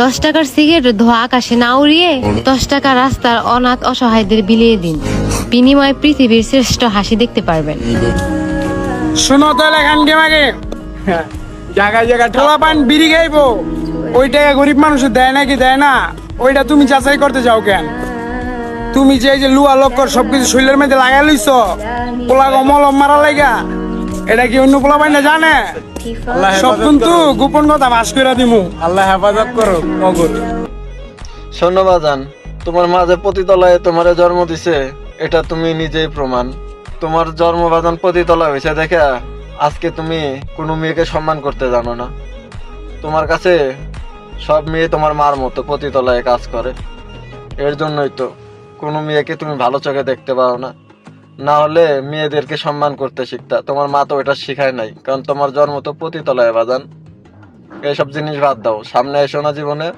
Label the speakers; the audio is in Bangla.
Speaker 1: 10 টাকার সিগারেট ধোয়া আকাশে না উড়িয়ে 10 টাকা রাস্তার অনাথ অসহায়দের বিলিয়ে দিন, বিনিময়ে পৃথিবীর শ্রেষ্ঠ হাসি দেখতে পারবেন।
Speaker 2: শুনো তাহলে গানকে মাগে জায়গায় জায়গায় ঠোলা পান বিড়ি খাইবো, ওই টাকা গরিব মানুষ দেয় নাকি দেয় না, ওইটা তুমি যাচাই করতে যাও কেন? তুমি যে এই যে লুয়া লক্কর সবকিছু শরীরের মধ্যে লাগাই লইছ পোলা মলম মারা লাগা, এটা কি অন্য পোলা পাইনা জানে? সব কিন্তু গোপন কথা বাস করে দিমু। আল্লাহ হেফাজত করো মগর।
Speaker 3: শোনো বাজান, তোমার মাঝে পতিতলায় তোমার জন্ম দিছে, এটা তুমি নিজেই প্রমাণ। তোমার জন্ম বাজান পতিতলা হয়েছে দেখে আজকে তুমি কোনো মেয়েকে সম্মান করতে জানো না। তোমার কাছে সব মেয়ে তোমার মার মতো পতিতলায় কাজ করে, এর জন্যই তো কোনো মেয়েকে তুমি ভালো চোখে দেখতে পাও না। না হলে মেয়েদেরকে সম্মান করতে শিখতা, তোমার মা তো এটা শিখায় নাই, কারণ তোমার জন্ম তো পতিতলায় বাজান। এইসব জিনিস বাদ দাও, সামনে এসো না জীবনে।